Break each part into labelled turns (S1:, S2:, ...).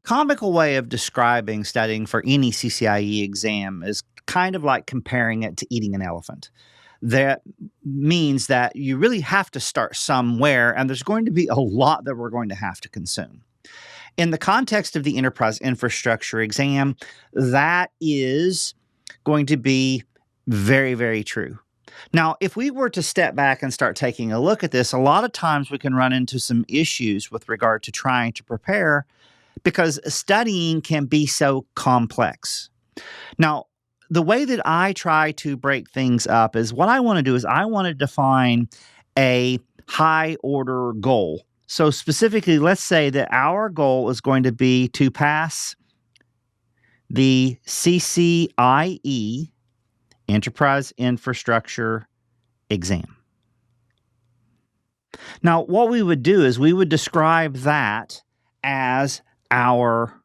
S1: comical way of describing studying for any CCIE exam is kind of like comparing it to eating an elephant. That means that you really have to start somewhere, and there's going to be a lot that we're going to have to consume. In the context of the Enterprise Infrastructure exam, that is going to be very, very true. Now, if we were to step back and start taking a look at this, a lot of times we can run into some issues with regard to trying to prepare because studying can be so complex. Now, the way that I try to break things up is what I want to do is I want to define a high order goal. So specifically, let's say that our goal is going to be to pass the CCIE Enterprise Infrastructure exam. Now, what we would do is we would describe that as our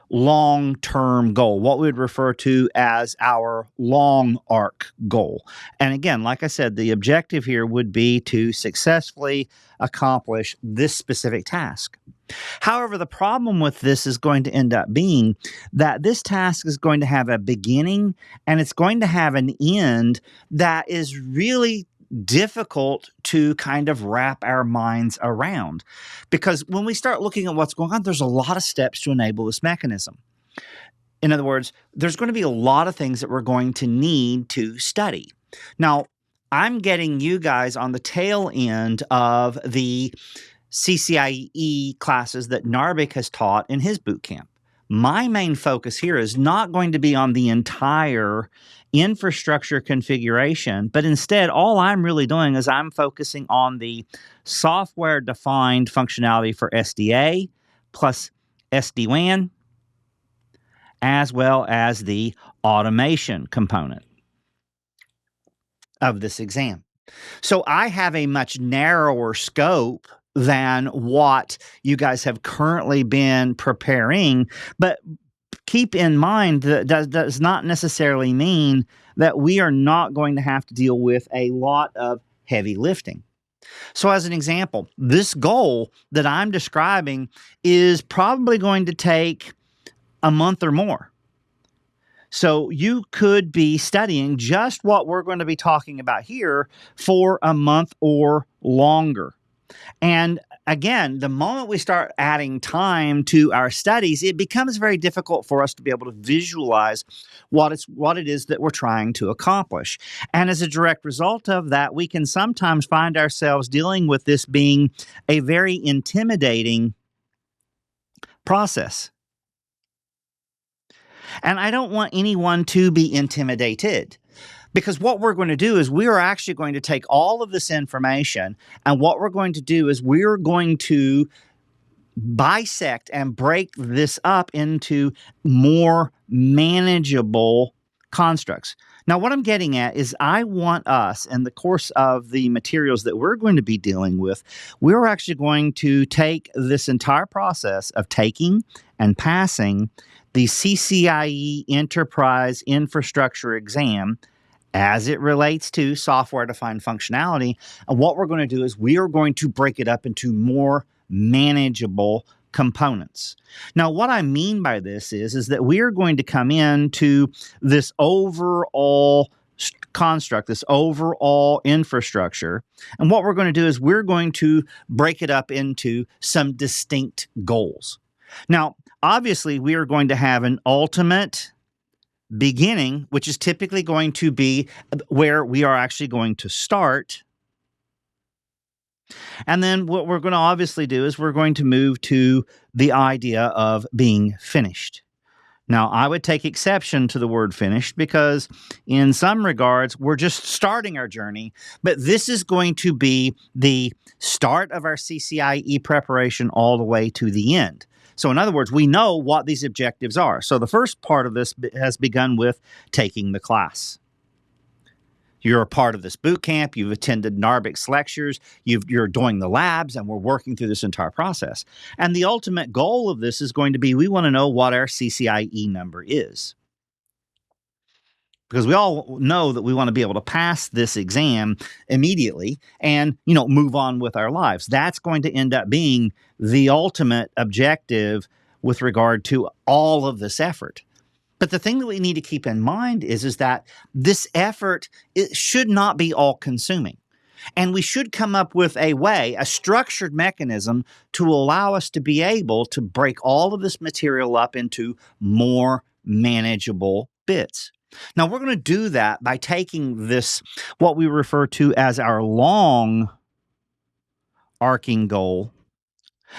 S1: long-term goal, what we would refer to as our long arc goal. And again, like I said, the objective here would be to successfully accomplish this specific task. However, the problem with this is going to end up being that this task is going to have a beginning and it's going to have an end that is really difficult to kind of wrap our minds around. Because when we start looking at what's going on, there's a lot of steps to enable this mechanism. In other words, there's going to be a lot of things that we're going to need to study. Now, I'm getting you guys on the tail end of the CCIE classes that Narbik has taught in his boot camp. My main focus here is not going to be on the entire infrastructure configuration, but instead all I'm really doing is I'm focusing on the software-defined functionality for SDA plus SD-WAN, as well as the automation component of this exam. So I have a much narrower scope than what you guys have currently been preparing, but keep in mind that does not necessarily mean that we are not going to have to deal with a lot of heavy lifting. So as an example, this goal that I'm describing is probably going to take a month or more. So you could be studying just what we're going to be talking about here for a month or longer. And again, the moment we start adding time to our studies, it becomes very difficult for us to be able to visualize what it is that we're trying to accomplish. And as a direct result of that, we can sometimes find ourselves dealing with this being a very intimidating process. And I don't want anyone to be intimidated. Because what we're going to do is we are actually going to take all of this information, and what we're going to do is we're going to bisect and break this up into more manageable constructs. Now, what I'm getting at is I want us, in the course of the materials that we're going to be dealing with, we're actually going to take this entire process of taking and passing the CCIE Enterprise Infrastructure exam as it relates to software-defined functionality. And what we're going to do is we are going to break it up into more manageable components. Now, what I mean by this is that we are going to come into this overall construct, this overall infrastructure. And what we're going to do is we're going to break it up into some distinct goals. Now, obviously, we are going to have an ultimate beginning, which is typically going to be where we are actually going to start. And then what we're going to obviously do is we're going to move to the idea of being finished. Now, I would take exception to the word finished because in some regards, we're just starting our journey, but this is going to be the start of our CCIE preparation all the way to the end. So in other words, we know what these objectives are. So the first part of this has begun with taking the class. You're a part of this boot camp. You've attended Narbik's lectures. You're doing the labs, and we're working through this entire process. And the ultimate goal of this is going to be we want to know what our CCIE number is. Because we all know that we want to be able to pass this exam immediately and, move on with our lives. That's going to end up being the ultimate objective with regard to all of this effort. But the thing that we need to keep in mind is that this effort, it should not be all-consuming. And we should come up with a way, a structured mechanism to allow us to be able to break all of this material up into more manageable bits. Now, we're going to do that by taking this, what we refer to as our long arcing goal.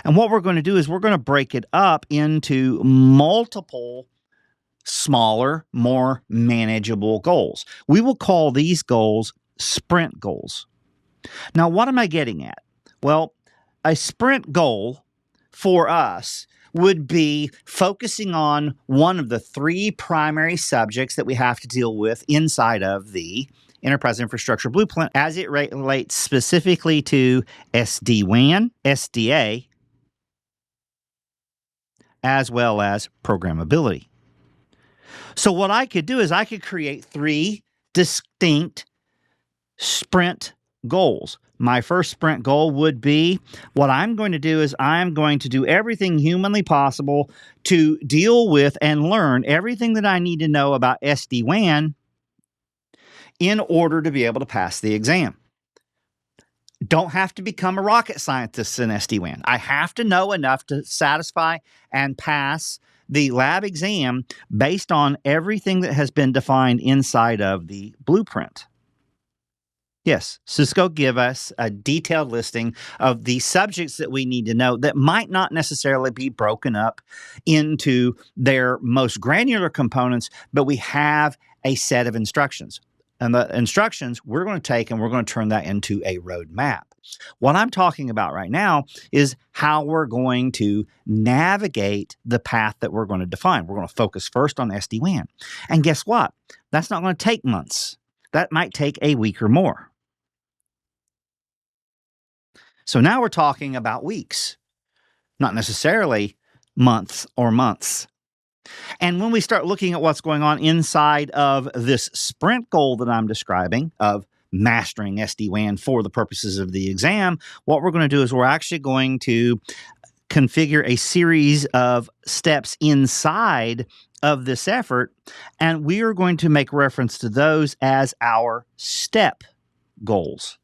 S1: And what we're going to do is we're going to break it up into multiple smaller, more manageable goals. We will call these goals sprint goals. Now, what am I getting at? Well, a sprint goal for us would be focusing on one of the three primary subjects that we have to deal with inside of the Enterprise Infrastructure Blueprint as it relates specifically to SD-WAN, SDA, as well as programmability. So what I could do is I could create three distinct sprint goals. My first sprint goal would be, what I'm going to do is I'm going to do everything humanly possible to deal with and learn everything that I need to know about SD-WAN in order to be able to pass the exam. Don't have to become a rocket scientist in SD-WAN. I have to know enough to satisfy and pass the lab exam based on everything that has been defined inside of the blueprint. Yes, Cisco give us a detailed listing of the subjects that we need to know that might not necessarily be broken up into their most granular components, but we have a set of instructions. And the instructions we're going to take and we're going to turn that into a roadmap. What I'm talking about right now is how we're going to navigate the path that we're going to define. We're going to focus first on SD-WAN. And guess what? That's not going to take months. That might take a week or more. So now we're talking about weeks, not necessarily months or months. And when we start looking at what's going on inside of this sprint goal that I'm describing of mastering SD-WAN for the purposes of the exam, what we're going to do is we're actually going to configure a series of steps inside of this effort, and we are going to make reference to those as our step goals.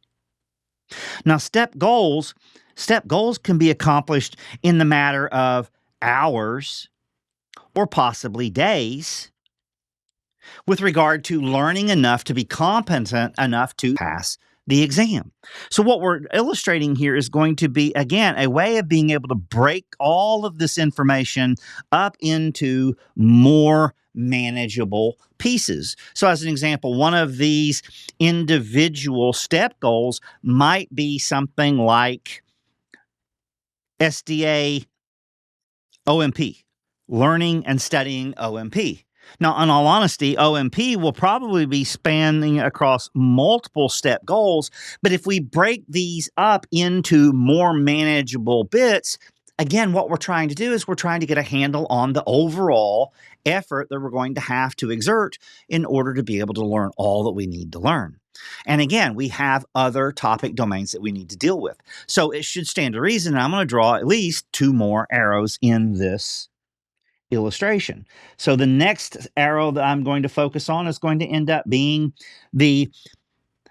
S1: Now, step goals can be accomplished in the matter of hours or possibly days with regard to learning enough to be competent enough to pass the exam. So what we're illustrating here is going to be, again, a way of being able to break all of this information up into more manageable pieces. So as an example, one of these individual step goals might be something like SDA OMP, learning and studying OMP. Now, in all honesty, OMP will probably be spanning across multiple step goals, but if we break these up into more manageable bits, again, what we're trying to do is we're trying to get a handle on the overall effort that we're going to have to exert in order to be able to learn all that we need to learn. And again, we have other topic domains that we need to deal with. So it should stand to reason, and I'm going to draw at least two more arrows in this illustration. So the next arrow that I'm going to focus on is going to end up being the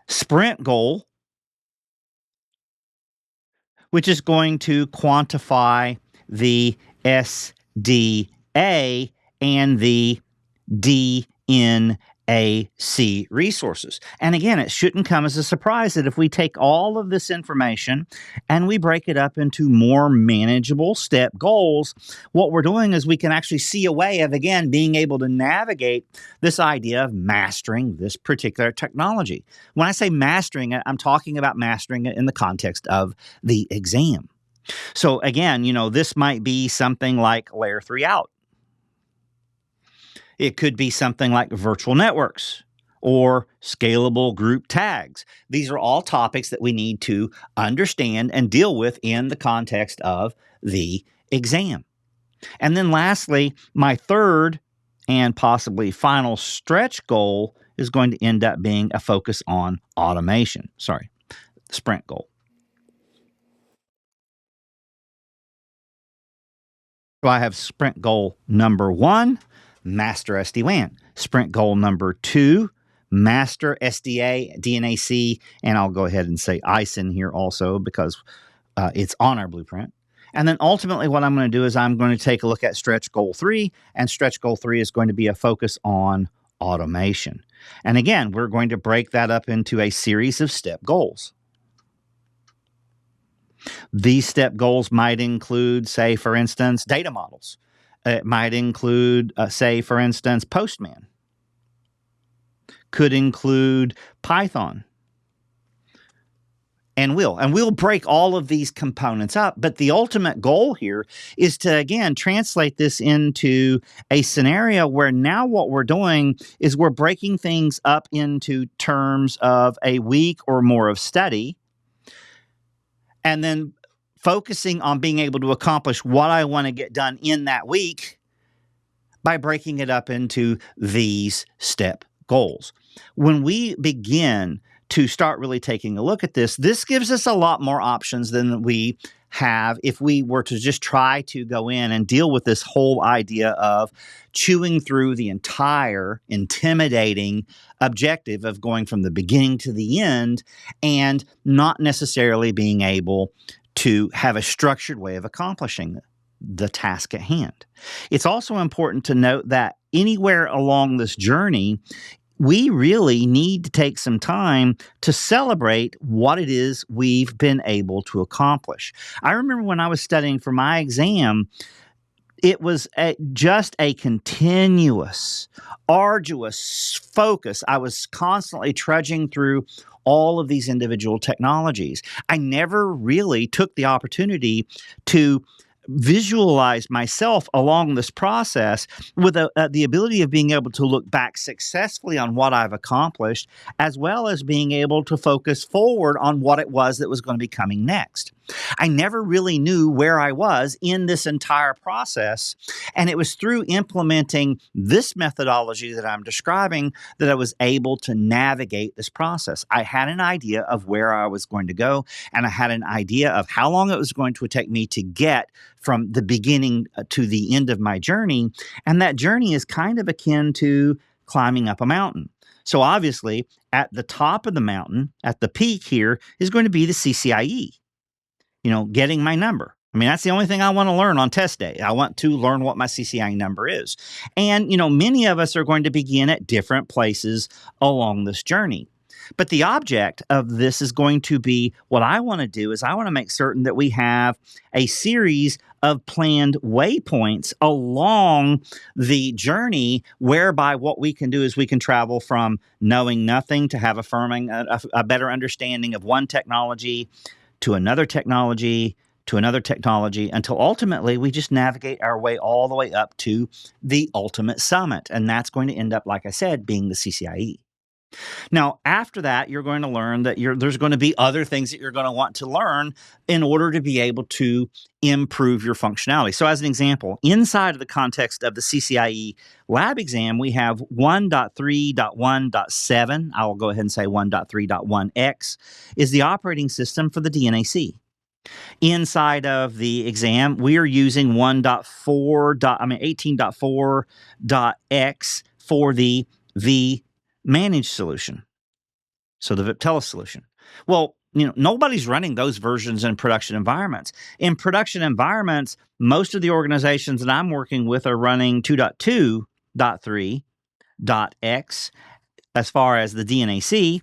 S1: sprint goal, which is going to quantify the SDA and the DNAC resources. And again, it shouldn't come as a surprise that if we take all of this information and we break it up into more manageable step goals, what we're doing is we can actually see a way of, again, being able to navigate this idea of mastering this particular technology. When I say mastering it, I'm talking about mastering it in the context of the exam. So again, this might be something like layer 3 out. It could be something like virtual networks or scalable group tags. These are all topics that we need to understand and deal with in the context of the exam. And then lastly, my third and possibly final stretch goal is going to end up being a focus on automation. Sorry, sprint goal. So I have sprint goal number 1, master SD-WAN. Sprint goal number 2, master SDA, DNAC, and I'll go ahead and say ISIN here also because it's on our blueprint. And then ultimately what I'm going to do is I'm going to take a look at stretch goal 3, and stretch goal 3 is going to be a focus on automation. And again, we're going to break that up into a series of step goals. These step goals might include, say, for instance, data models. It might include, say, for instance, Postman. Could include Python. And we'll break all of these components up. But the ultimate goal here is to, again, translate this into a scenario where now what we're doing is we're breaking things up into terms of a week or more of study, and then focusing on being able to accomplish what I want to get done in that week by breaking it up into these step goals. When we begin to start really taking a look at this, this gives us a lot more options than we have if we were to just try to go in and deal with this whole idea of chewing through the entire intimidating objective of going from the beginning to the end and not necessarily being able to have a structured way of accomplishing the task at hand. It's also important to note that anywhere along this journey, we really need to take some time to celebrate what it is we've been able to accomplish. I remember when I was studying for my exam, it was just a continuous, arduous focus. I was constantly trudging through all of these individual technologies. I never really took the opportunity to visualize myself along this process with the ability of being able to look back successfully on what I've accomplished, as well as being able to focus forward on what it was that was going to be coming next. I never really knew where I was in this entire process, and it was through implementing this methodology that I'm describing that I was able to navigate this process. I had an idea of where I was going to go, and I had an idea of how long it was going to take me to get from the beginning to the end of my journey, and that journey is kind of akin to climbing up a mountain. So obviously, at the top of the mountain, at the peak here, is going to be the CCIE. Getting my number. I mean, that's the only thing I want to learn on test day. I want to learn what my CCIE number is. And, many of us are going to begin at different places along this journey. But the object of this is going to be, what I want to do is I want to make certain that we have a series of planned waypoints along the journey, whereby what we can do is we can travel from knowing nothing to have a better understanding of one technology to another technology, to another technology, until ultimately we just navigate our way all the way up to the ultimate summit. And that's going to end up, like I said, being the CCIE. Now, after that, you're going to learn that there's going to be other things that you're going to want to learn in order to be able to improve your functionality. So as an example, inside of the context of the CCIE lab exam, we have 1.3.1.7. I will go ahead and say 1.3.1x is the operating system for the DNAC. Inside of the exam, we are using 18.4.x for the managed solution. So the Viptela solution. Well, nobody's running those versions in production environments. In production environments, most of the organizations that I'm working with are running 2.2.3.x as far as the DNAC,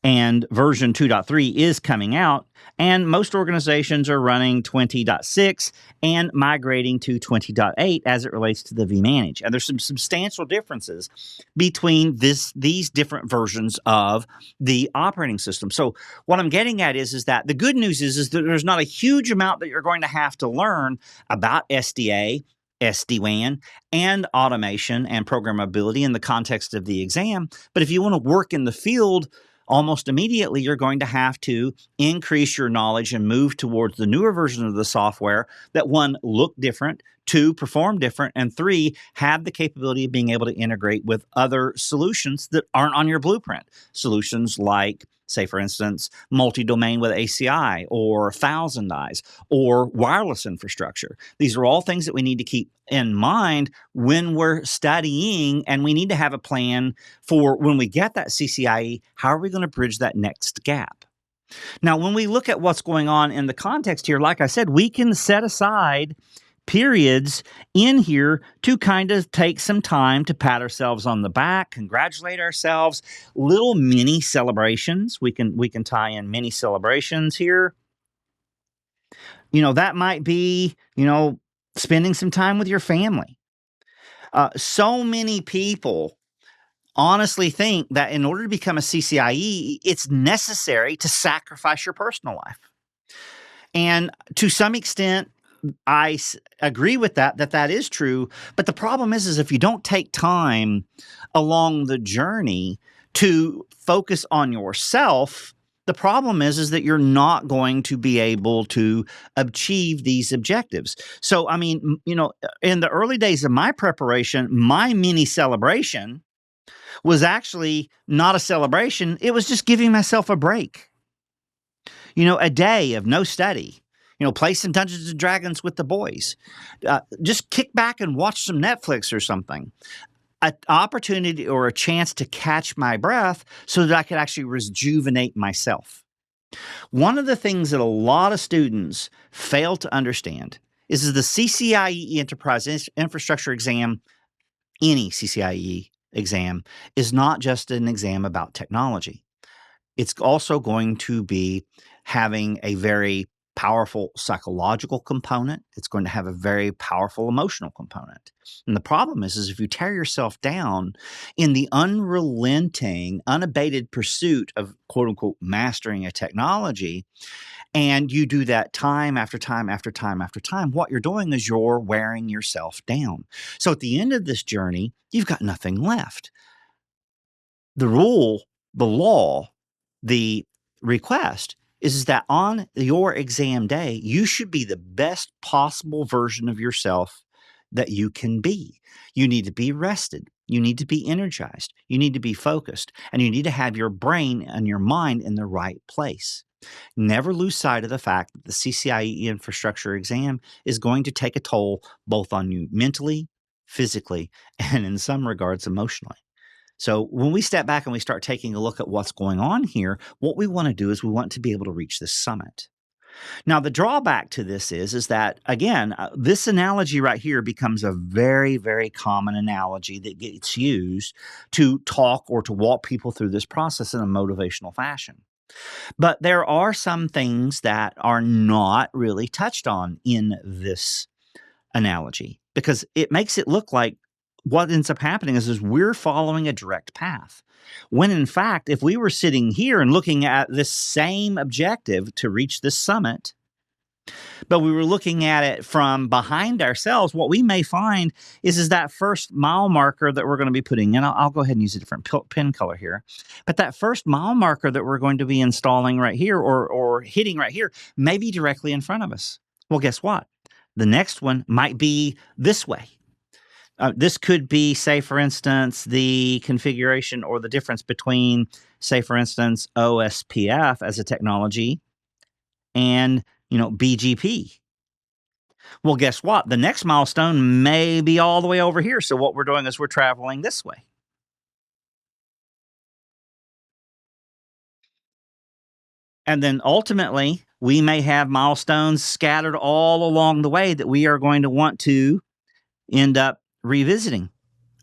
S1: and version 2.3 is coming out, and most organizations are running 20.6 and migrating to 20.8 as it relates to the vManage. And there's some substantial differences between these different versions of the operating system. So what I'm getting at is that the good news is that there's not a huge amount that you're going to have to learn about SDA, SD-WAN, and automation and programmability in the context of the exam. But if you want to work in the field, almost immediately, you're going to have to increase your knowledge and move towards the newer version of the software that, 1, look different, 2, perform different, and 3, have the capability of being able to integrate with other solutions that aren't on your blueprint. Solutions like say, for instance, multi-domain with ACI or thousand eyes or wireless infrastructure. These are all things that we need to keep in mind when we're studying, and we need to have a plan for when we get that CCIE, how are we going to bridge that next gap? Now, when we look at what's going on in the context here, like I said, we can set aside periods in here to kind of take some time to pat ourselves on the back, congratulate ourselves, little mini celebrations. We can tie in mini celebrations here. That might be, spending some time with your family. So many people honestly think that in order to become a CCIE, it's necessary to sacrifice your personal life. And to some extent, I agree with that is true. But the problem is if you don't take time along the journey to focus on yourself, the problem is that you're not going to be able to achieve these objectives. So, I mean, in the early days of my preparation, my mini celebration was actually not a celebration. It was just giving myself a break. A day of no study. Play some Dungeons & Dragons with the boys. Just kick back and watch some Netflix or something. An opportunity or a chance to catch my breath so that I could actually rejuvenate myself. One of the things that a lot of students fail to understand is the CCIE Enterprise Infrastructure exam, any CCIE exam, is not just an exam about technology. It's also going to be having a very powerful psychological component. It's going to have a very powerful emotional component. And the problem is if you tear yourself down in the unrelenting, unabated pursuit of quote unquote mastering a technology, and you do that time after time after time after time, what you're doing is you're wearing yourself down. So at the end of this journey, you've got nothing left. The rule, the law, the request is that on your exam day, you should be the best possible version of yourself that you can be. You need to be rested. You need to be energized. You need to be focused. And you need to have your brain and your mind in the right place. Never lose sight of the fact that the CCIE infrastructure exam is going to take a toll both on you mentally, physically, and in some regards emotionally. So when we step back and we start taking a look at what's going on here, what we want to do is we want to be able to reach this summit. Now, the drawback to this is that, again, this analogy right here becomes a very, very common analogy that gets used to talk or to walk people through this process in a motivational fashion. But there are some things that are not really touched on in this analogy because it makes it look like what ends up happening is we're following a direct path. When in fact, if we were sitting here and looking at this same objective to reach this summit, but we were looking at it from behind ourselves, what we may find is that first mile marker that we're going to be putting in. I'll go ahead and use a different pen color here. But that first mile marker that we're going to be installing right here or hitting right here may be directly in front of us. Well, guess what? The next one might be this way. This could be, say, for instance, the configuration or the difference between, say, for instance, OSPF as a technology and, BGP. Well, guess what? The next milestone may be all the way over here. So what we're doing is we're traveling this way. And then ultimately, we may have milestones scattered all along the way that we are going to want to end up revisiting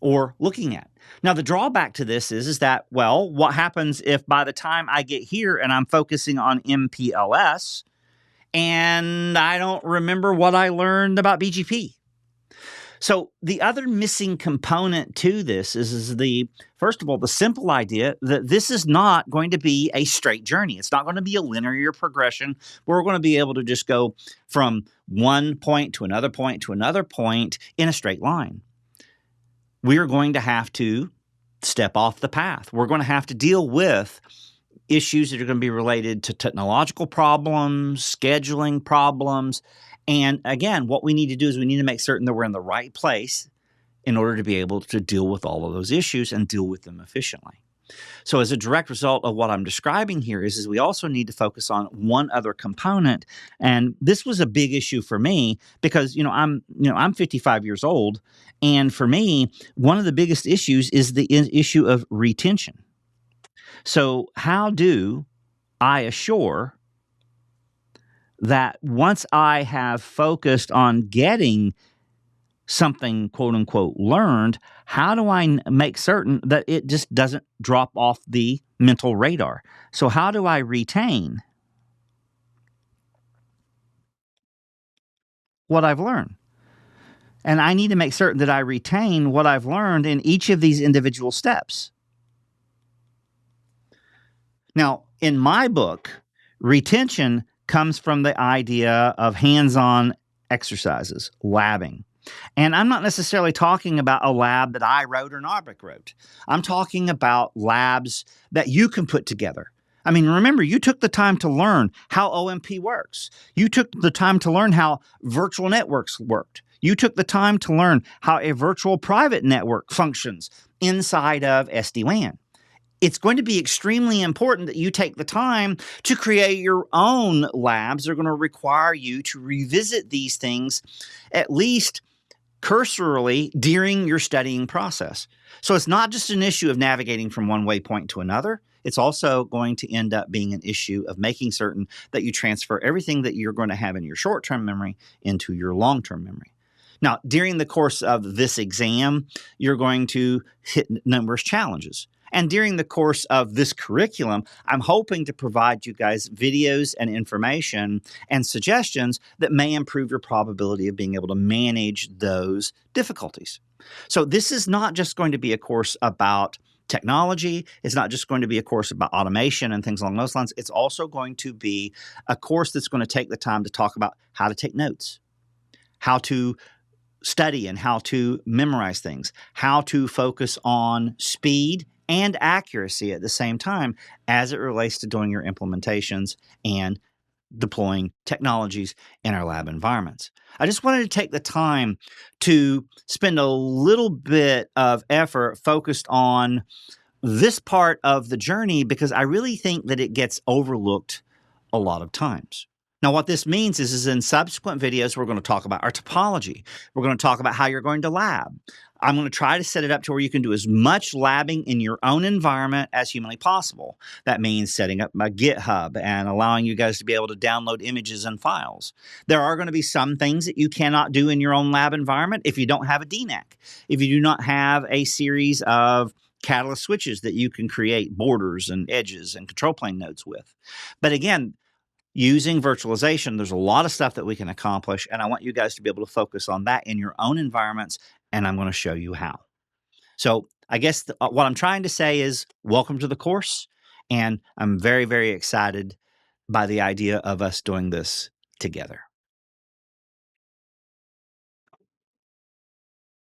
S1: or looking at. Now, the drawback to this is that, well, what happens if by the time I get here and I'm focusing on MPLS and I don't remember what I learned about BGP? So the other missing component to this is first of all, the simple idea that this is not going to be a straight journey. It's not going to be a linear progression where we're going to be able to just go from one point to another point to another point in a straight line. We are going to have to step off the path. We're going to have to deal with issues that are going to be related to technological problems, scheduling problems. And again, what we need to do is we need to make certain that we're in the right place in order to be able to deal with all of those issues and deal with them efficiently. So as a direct result of what I'm describing here is we also need to focus on one other component. And this was a big issue for me because, I'm 55 years old. And for me, one of the biggest issues is the issue of retention. So how do I assure that once I have focused on getting something quote unquote learned, how do I make certain that it just doesn't drop off the mental radar? So, how do I retain what I've learned? And I need to make certain that I retain what I've learned in each of these individual steps. Now, in my book, retention comes from the idea of hands on exercises, labbing. And I'm not necessarily talking about a lab that I wrote or Narbik wrote. I'm talking about labs that you can put together. I mean, remember, you took the time to learn how OMP works. You took the time to learn how virtual networks worked. You took the time to learn how a virtual private network functions inside of SD-WAN. It's going to be extremely important that you take the time to create your own labs. They're going to require you to revisit these things at least cursorily during your studying process. So it's not just an issue of navigating from one waypoint to another. It's also going to end up being an issue of making certain that you transfer everything that you're going to have in your short-term memory into your long-term memory. Now, during the course of this exam, you're going to hit numerous challenges. And during the course of this curriculum, I'm hoping to provide you guys videos and information and suggestions that may improve your probability of being able to manage those difficulties. So this is not just going to be a course about technology. It's not just going to be a course about automation and things along those lines. It's also going to be a course that's going to take the time to talk about how to take notes, how to study and how to memorize things, how to focus on speed and accuracy at the same time as it relates to doing your implementations and deploying technologies in our lab environments. I just wanted to take the time to spend a little bit of effort focused on this part of the journey because I really think that it gets overlooked a lot of times. Now, what this means is in subsequent videos, we're going to talk about our topology. We're going to talk about how you're going to lab. I'm going to try to set it up to where you can do as much labbing in your own environment as humanly possible. That means setting up a GitHub and allowing you guys to be able to download images and files. There are going to be some things that you cannot do in your own lab environment if you don't have a DNAC, if you do not have a series of catalyst switches that you can create borders and edges and control plane nodes with. But again, using virtualization, there's a lot of stuff that we can accomplish, and I want you guys to be able to focus on that in your own environments, and I'm going to show you how. So I guess what I'm trying to say is welcome to the course, and I'm very, very excited by the idea of us doing this together.